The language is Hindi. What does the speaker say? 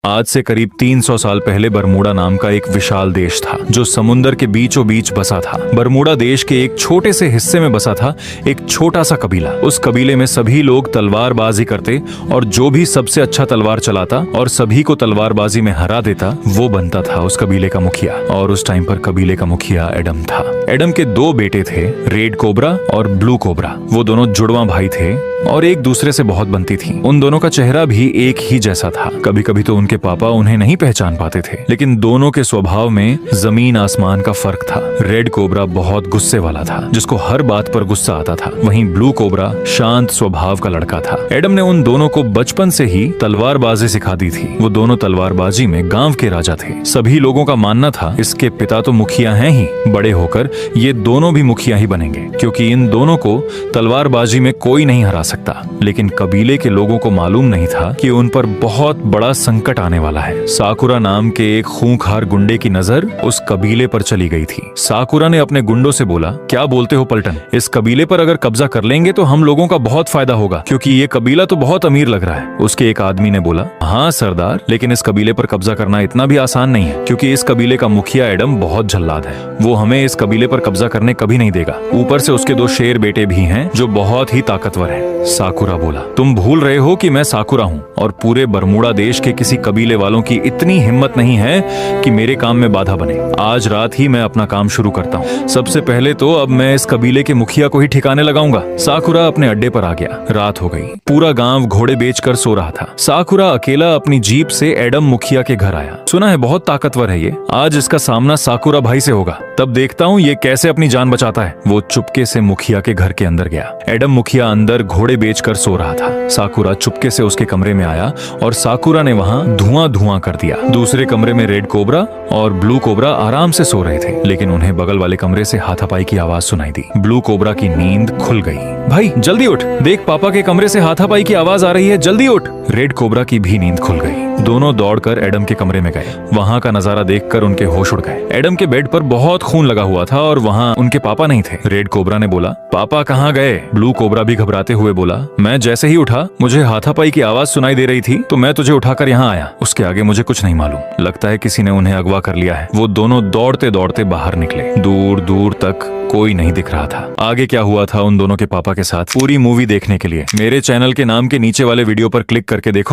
आज से करीब 300 साल पहले बरमूडा नाम का एक विशाल देश था जो समुंदर के बीचों बीच बसा था। बरमूडा देश के एक छोटे से हिस्से में बसा था एक छोटा सा कबीला। उस कबीले में सभी लोग तलवारबाजी करते और जो भी सबसे अच्छा तलवार चलाता और सभी को तलवारबाजी में हरा देता वो बनता था उस कबीले का मुखिया। और उस टाइम पर कबीले का मुखिया एडम था। एडम के दो बेटे थे, रेड कोबरा और ब्लू कोबरा। वो दोनों जुड़वा भाई थे और एक दूसरे से बहुत बनती थी। उन दोनों का चेहरा भी एक ही जैसा था। कभी कभी तो उनके पापा उन्हें नहीं पहचान पाते थे, लेकिन दोनों के स्वभाव में जमीन आसमान का फर्क था। रेड कोबरा बहुत गुस्से वाला था, जिसको हर बात पर गुस्सा आता था। वहीं ब्लू कोबरा शांत स्वभाव का लड़का था। एडम ने उन दोनों को बचपन से ही तलवारबाजी सिखा दी थी। वो दोनों तलवारबाजी में गांव के राजा थे। सभी लोगों का मानना था इसके पिता तो मुखिया हैं ही, बड़े होकर ये दोनों भी मुखिया ही बनेंगे, क्योंकि इन दोनों को तलवारबाजी में कोई नहीं हरा सकता। लेकिन कबीले के लोगों को मालूम नहीं था कि उन पर बहुत बड़ा संकट आने वाला है। साकुरा नाम के एक खूंखार गुंडे की नजर उस कबीले पर चली गई थी। साकुरा ने अपने गुंडों से बोला, क्या बोलते हो पलटन? इस कबीले पर अगर कब्जा कर लेंगे तो हम लोगों का बहुत फायदा होगा, क्योंकि ये कबीला तो बहुत अमीर लग रहा है। उसके एक आदमी ने बोला, हाँ सरदार, लेकिन इस कबीले पर कब्जा करना इतना भी आसान नहीं है, क्योंकि इस कबीले का मुखिया एडम बहुत जल्लाद है। वो हमें इस कबीले पर कब्जा करने कभी नहीं देगा। ऊपर से उसके दो शेर बेटे भी हैं जो बहुत ही ताकतवर हैं। साकुरा बोला, तुम भूल रहे हो कि मैं साकुरा हूँ और पूरे बरमूडा देश के किसी कबीले वालों की इतनी हिम्मत नहीं है कि मेरे काम में बाधा बने। आज रात ही मैं अपना काम शुरू करता हूँ। सबसे पहले तो अब मैं इस कबीले के मुखिया को ही ठिकाने लगाऊंगा। साकुरा अपने अड्डे पर आ गया। रात हो गई। पूरा गांव घोड़े बेचकर सो रहा था। साकुरा अकेला अपनी जीप से एडम मुखिया के घर आया। सुना है बहुत ताकतवर है ये, आज इसका सामना साकुरा भाई से होगा, तब देखता हूँ ये कैसे अपनी जान बचाता है। वो चुपके से मुखिया के घर के अंदर गया। एडम मुखिया अंदर घोड़े बेचकर सो रहा था। साकुरा चुपके से उसके कमरे में आया और साकुरा ने वहाँ धुआं धुआं कर दिया। दूसरे कमरे में रेड कोबरा और ब्लू कोबरा आराम से सो रहे थे, लेकिन उन्हें बगल वाले कमरे से हाथापाई की आवाज सुनाई दी। ब्लू कोबरा की नींद खुल गई। भाई जल्दी उठ, देख पापा के कमरे से हाथापाई की आवाज आ रही है, जल्दी उठ। रेड कोबरा की भी नींद खुल गई। दोनों दौड़कर एडम के कमरे में गए। वहाँ का नजारा देखकर उनके होश उड़ गए। एडम के बेड पर बहुत खून लगा हुआ था और वहाँ उनके पापा नहीं थे। रेड कोबरा ने बोला, पापा कहाँ गए? ब्लू कोबरा भी घबराते हुए बोला, मैं जैसे ही उठा मुझे हाथापाई की आवाज सुनाई दे रही थी तो मैं तुझे उठाकर यहाँ आया। उसके आगे मुझे कुछ नहीं मालूम। लगता है किसी ने उन्हें अगवा कर लिया है। वो दोनों दौड़ते दौड़ते बाहर निकले। दूर दूर तक कोई नहीं दिख रहा था। आगे क्या हुआ था उन दोनों के पापा के साथ, पूरी मूवी देखने के लिए मेरे चैनल के नाम के नीचे वाले वीडियो पर क्लिक करके देखो।